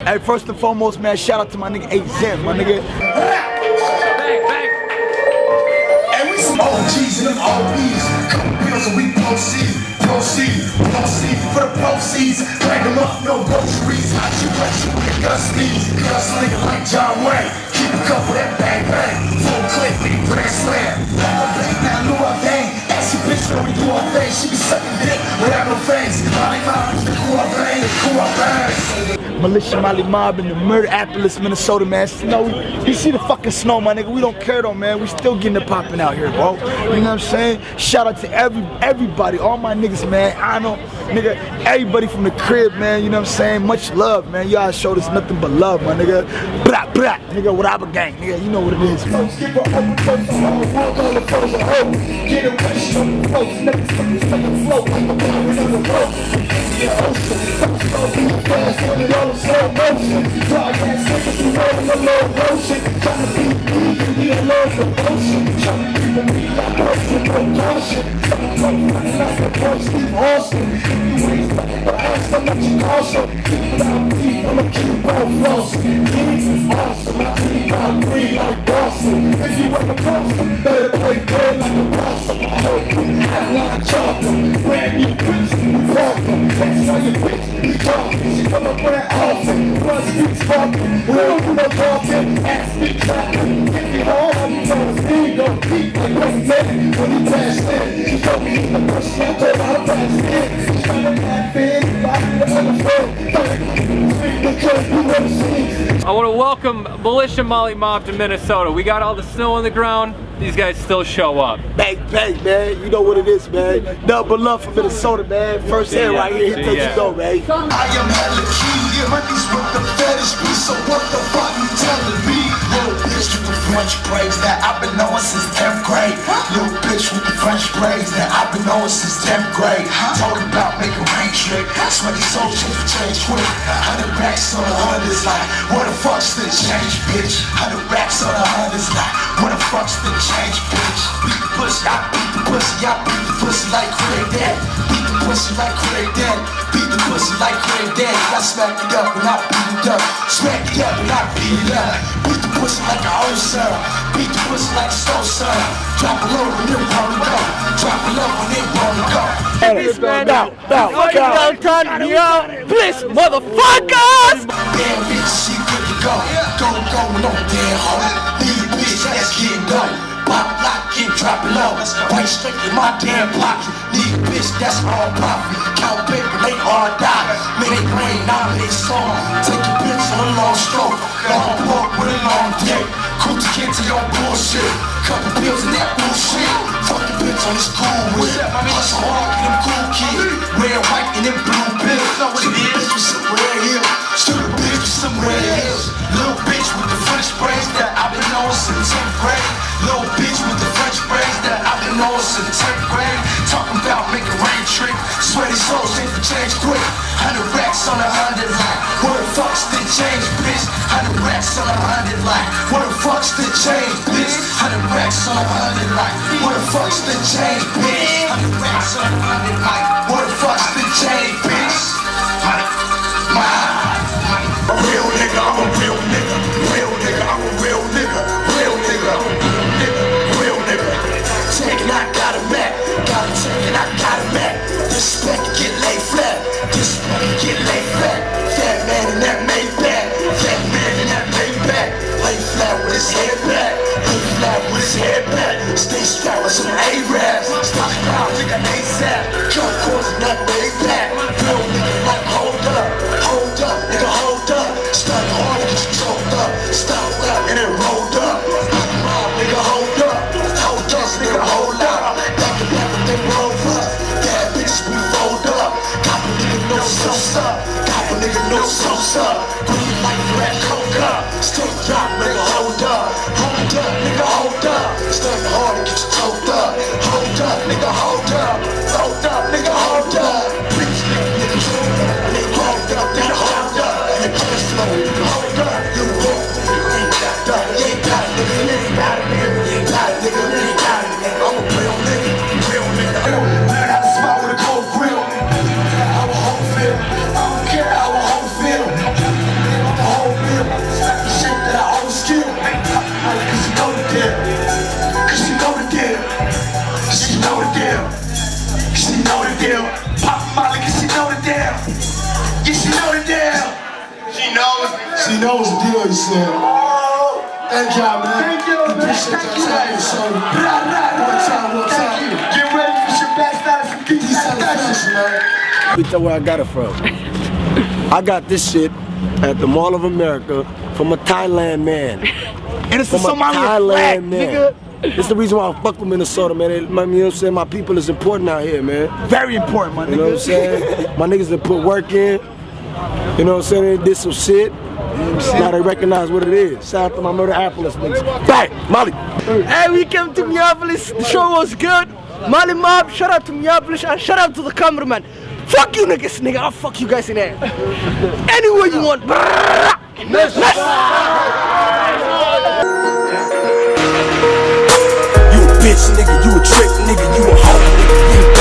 Hey, first and foremost, man, shout out to my nigga A-Zen, my nigga. Bang, bang. And we some OGs and them OBs. Couple bills and we proceed. For the proceeds, drag them up, no groceries. Hot you, Gus nigga like John Wayne. Keep a couple that bang bang. Full clip, we grand slam. Now Lou Bang. Ask your bitch when we do our thing. She be sucking dick without no face. MaliMob, the cool bang. Malitia MaliMob in the Minneapolis, Minnesota, man. Snow, you see the fucking snow, my nigga. We don't care though, man. We still getting it popping out here, bro. You know what I'm saying? Shout out to everybody, all my niggas, man. I know, nigga, everybody from the crib, man. You know what I'm saying? Much love, man. Y'all showed us nothing but love, my nigga. Blah, blah, nigga, whatever gang, nigga. You know what it is, man. Slow motion, broadcast niggas rolling a low motion. Trying to beat me, a low promotion. Trying to keep me like person, no caution. Running like a boy, Steve Austin. You ain't fucking the ass, I'm not your caution. Keep it out deep, I'ma keep on flossing. He's awesome, I keep out green like Boston. If you ever cross them, better play dead like a Boston. I hope you have a lot of chocolate. Brand new bitch, we walk them. That's how you bitch, we talking. She come up with that often, plus speaks fucking. We don't do no talking, ass speak trapping. Get me home, you know it's me, go deep like what's dead. When he passed in, she told me he's the first one, told her how fast in. She's trying to have big, I need another friend. Because you never seen. I want to welcome Malitia MaliMob to Minnesota. We got all the snow on the ground. These guys still show up. Bang, bang, man. You know what it is, man. Nothing but love for Minnesota, man. First hand right here, here till you go, man. I am hella key, money's with the fetish be, so what the fuck you telling me? Little bitch with the French braids that I've been knowing since 10th grade. Little bitch with the French braids that I've been knowing since 10th grade. Talking about making rain trick, sweaty soul change quick. 100 racks on 100 is like, what the fuck's the change, bitch? 100 racks on 100 is like, what the fuck's the change, bitch? Beat the pussy, I beat the pussy, I beat the pussy like Craig Daddy. Beat the pussy like Craig Daddy. Beat the pussy like Craig Daddy. I smack it up and I beat it up. Smack it up and I beat it up. Beat the pussy like an old sir. Beat the pussy like a soul sir. Drop it low when it wanna go. Drop it low when it wanna go. This man Bow, Bliss, motherfuckers! Damn bitch, she good to go. Go, no damn hoe. Leave bitch, that's getting done. Pop lock, get drop it low. White straight in my damn pocket. Need bitch, that's all profit. Count paper, they all die. Make it rain, nominate song. Take a bitch on a long stroke. Long walk with a long dick. Coochie kids to your bullshit. Couple pills and that bullshit. Fuck the bitch on this cool whip. Hustle hard in them cool kids. Red, white, and them blue pills. Shoot a bitch with some red heels. Shoot a bitch with some red heels. Little bitch with the French braids that I've been knowing since 10th grade. Little bitch with the French braids that I've been knowing since 10th grade. Talking about making rain trick. Sweaty souls change quick. 100 racks on 100 like, what the fuck's the change, bitch? 100 racks on 100 like, what the fuck's the change, bitch? 100 racks on 100 like, what the fuck's the change, bitch? 100 racks on 100 like, what the fuck's the change, bitch? A real nigga, I'm a real nigga. Real nigga, I'm a real nigga. Real nigga, real nigga. Take it, I got a Mac. Gotta take it, I got a Mac. Disrespect, get laid flat. Disrespect, get laid flat. Fat man in that Maybach. Fat man in that Maybach. Lay flat with his head back. Lay flat with his head back. Stay strapped with some A-Raps. Stop proud, nigga, ASAP. Cut course in that Maybach. Real nigga, like hold up. Hold up, nigga, hold up. Stuck hard and get you choked up. Stop up and then rolled up. Mob, nigga, hold up. Hold up, nigga, hold up. Back to back with them roll up. Bad bitches, we fold up. Cop a nigga, no sauce up. Cop a nigga, no sauce up. Green like black coke up. Straight drop, nigga, hold up. Hold up, nigga, hold up. Stuck hard and get you choked up. Hold up, nigga, hold up. Hold up, nigga, hold up. Bitch, nigga. deal. Pop Molly, cause she know the deal. Yeah, she know the deal. She knows the deal, he said. Thank y'all, man. Thank you, man. Appreciate your time. So, one time. Get ready for Shabazz Palaces. Let me tell you where I got it from. I got this shit at the Mall of America from a Thailand man. And it's From a Somalia flag, Thailand man. nigga. This is the reason why I fuck with Minnesota, man. You know what I'm saying? My people is important out here, man. Very important, my nigga. You know what I'm saying? My niggas that put work in. You know what I'm saying? They did some shit. Now they recognize what it is. Shout out to my Minneapolis niggas. Bang! Mali! Hey, we came to Minneapolis. The show was good. MaliMob, shout out to Minneapolis and shout out to the cameraman. Fuck you niggas, nigga. I'll fuck you guys in there. Anywhere you want. You a bitch, nigga. You a trick, nigga. You a hoe, nigga.